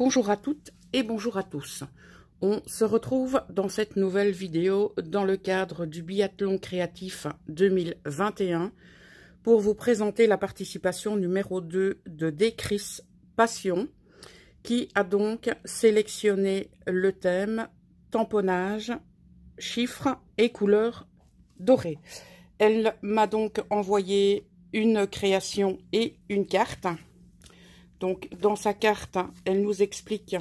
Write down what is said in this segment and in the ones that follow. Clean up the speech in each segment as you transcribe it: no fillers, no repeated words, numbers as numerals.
Bonjour à toutes et bonjour à tous. On se retrouve dans cette nouvelle vidéo dans le cadre du biathlon créatif 2021 pour vous présenter la participation numéro 2 de Décris Passion qui a donc sélectionné le thème tamponnage, chiffres et couleurs dorées. Elle m'a donc envoyé une création et une carte. Donc, dans sa carte, elle nous explique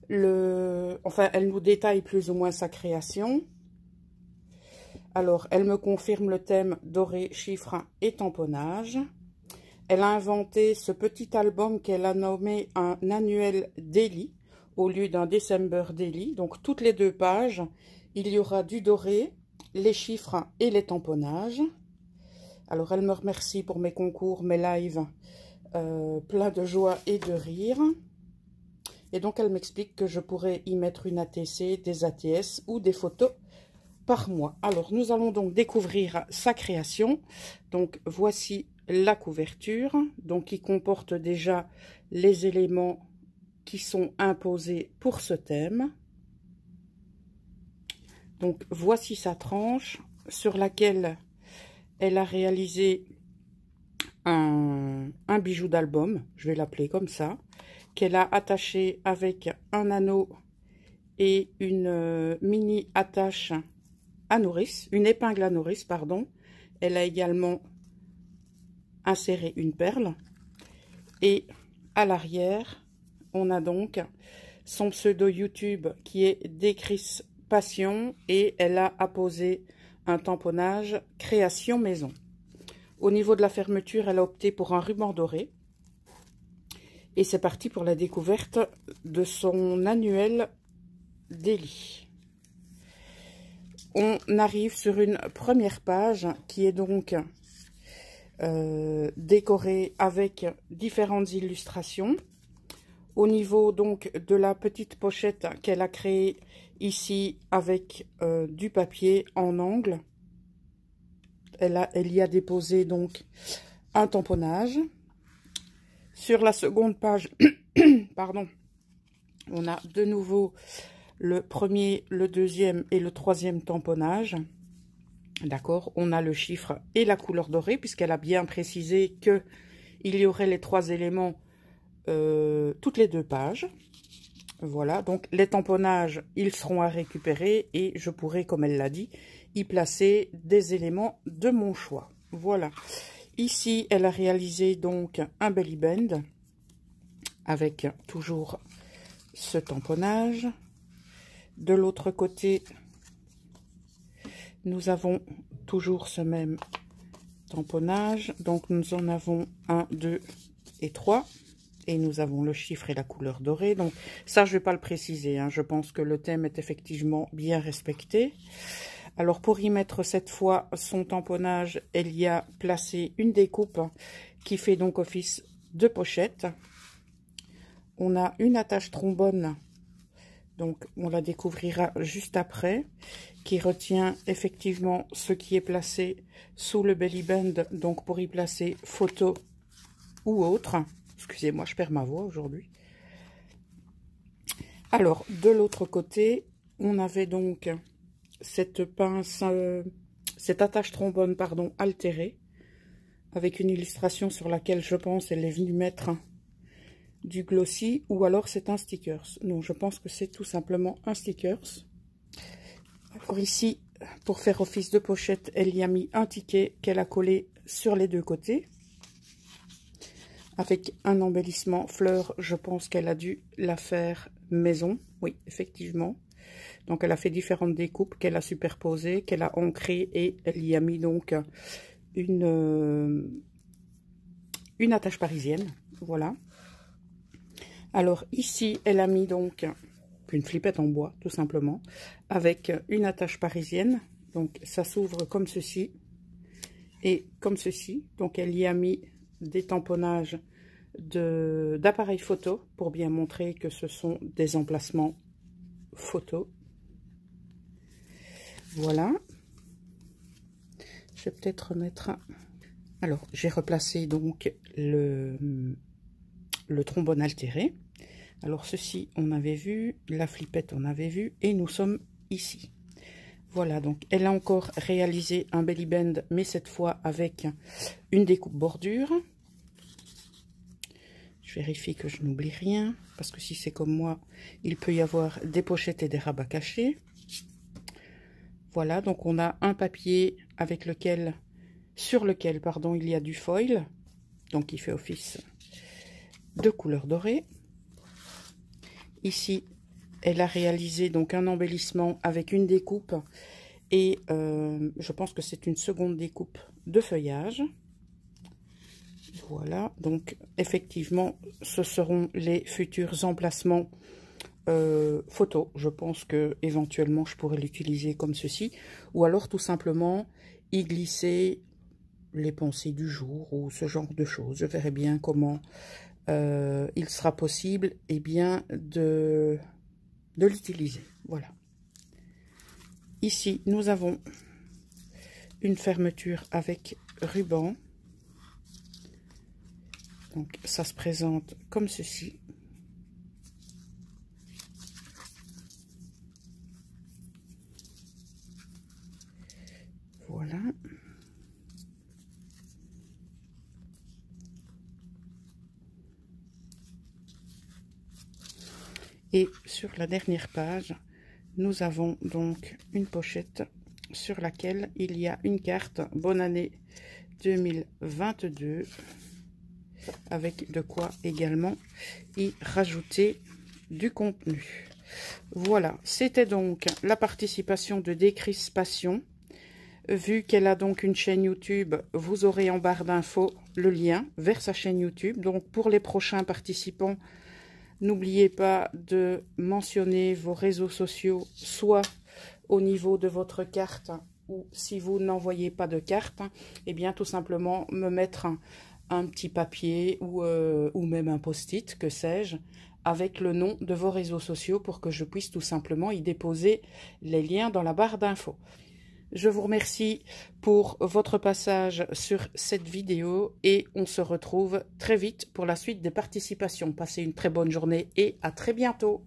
elle nous détaille plus ou moins sa création. Alors, elle me confirme le thème doré, chiffres et tamponnage. Elle a inventé ce petit album qu'elle a nommé un annuel daily au lieu d'un December daily. Donc, toutes les 2 pages, il y aura du doré, les chiffres et les tamponnages. Alors, elle me remercie pour mes concours, mes lives. Plein de joie et de rire. Et donc, elle m'explique que je pourrais y mettre une ATC, des ATS ou des photos par mois. Alors, nous allons donc découvrir sa création. Donc, voici la couverture, donc qui comporte déjà les éléments qui sont imposés pour ce thème. Donc, voici sa tranche sur laquelle elle a réalisé un bijou d'album, je vais l'appeler comme ça, qu'elle a attaché avec un anneau et une mini attache à nourrice, une épingle à nourrice, pardon. Elle a également inséré une perle. Et à l'arrière, on a donc son pseudo YouTube qui est Décris Passion et elle a apposé un tamponnage création maison. Au niveau de la fermeture, elle a opté pour un ruban doré. Et c'est parti pour la découverte de son annuel daily. On arrive sur une première page qui est donc décorée avec différentes illustrations. Au niveau donc de la petite pochette qu'elle a créée ici avec du papier en angle. Elle y a déposé donc un tamponnage. Sur la seconde page, pardon, on a de nouveau le premier, le deuxième et le troisième tamponnage. D'accord, on a le chiffre et la couleur dorée, puisqu'elle a bien précisé qu'il y aurait les 3 éléments toutes les 2 pages. Voilà, donc les tamponnages, ils seront à récupérer et je pourrai, comme elle l'a dit, y placer des éléments de mon choix. Voilà. Ici, elle a réalisé donc un belly band avec toujours ce tamponnage. De l'autre côté, nous avons toujours ce même tamponnage. Donc, nous en avons 1, 2 et 3. Et nous avons le chiffre et la couleur dorée. Donc, ça, je ne vais pas le préciser, hein. Je pense que le thème est effectivement bien respecté. Alors, pour y mettre cette fois son tamponnage, elle y a placé une découpe qui fait donc office de pochette. On a une attache trombone, donc on la découvrira juste après, qui retient effectivement ce qui est placé sous le belly band, donc pour y placer photo ou autre. Excusez-moi, je perds ma voix aujourd'hui. Alors, de l'autre côté, on avait donc cette pince, cette attache trombone, pardon, altérée, avec une illustration sur laquelle je pense elle est venue mettre du glossy, ou alors c'est un stickers. Non, je pense que c'est tout simplement un stickers. Alors ici, pour faire office de pochette, elle y a mis un ticket qu'elle a collé sur les 2 côtés. Avec un embellissement fleur, je pense qu'elle a dû la faire maison. Oui, effectivement. Donc, elle a fait différentes découpes qu'elle a superposées, qu'elle a ancrées et elle y a mis donc une attache parisienne. Voilà. Alors, ici, elle a mis donc une flippette en bois, tout simplement, avec une attache parisienne. Donc, ça s'ouvre comme ceci et comme ceci. Donc, elle y a mis des tamponnages d'appareils photo pour bien montrer que ce sont des emplacements photo. Voilà. Je vais peut-être remettre... Alors, j'ai replacé donc le trombone altéré. Alors ceci, on avait vu, la flippette, on avait vu, et nous sommes ici. Voilà, donc elle a encore réalisé un belly band, mais cette fois avec une découpe bordure. Je vérifie que je n'oublie rien, parce que si c'est comme moi, il peut y avoir des pochettes et des rabats cachés. Voilà, donc on a un papier avec lequel, sur lequel, pardon, il y a du foil, donc qui fait office de couleur dorée. Ici, elle a réalisé donc un embellissement avec une découpe et je pense que c'est une seconde découpe de feuillage. Voilà, donc effectivement, ce seront les futurs emplacements photos. Je pense que éventuellement je pourrais l'utiliser comme ceci, ou alors tout simplement y glisser les pensées du jour ou ce genre de choses. Je verrai bien comment il sera possible de l'utiliser. Voilà. Ici, nous avons une fermeture avec ruban. Donc, ça se présente comme ceci. Voilà. Et sur la dernière page, nous avons donc une pochette sur laquelle il y a une carte Bonne année 2022 avec de quoi également y rajouter du contenu. Voilà, c'était donc la participation de Décrispation. Vu qu'elle a donc une chaîne YouTube, vous aurez en barre d'infos le lien vers sa chaîne YouTube. Donc pour les prochains participants, n'oubliez pas de mentionner vos réseaux sociaux, soit au niveau de votre carte, ou si vous n'envoyez pas de carte, eh bien tout simplement me mettre un petit papier ou même un post-it, que sais-je, avec le nom de vos réseaux sociaux pour que je puisse tout simplement y déposer les liens dans la barre d'infos. Je vous remercie pour votre passage sur cette vidéo et on se retrouve très vite pour la suite des participations. Passez une très bonne journée et à très bientôt.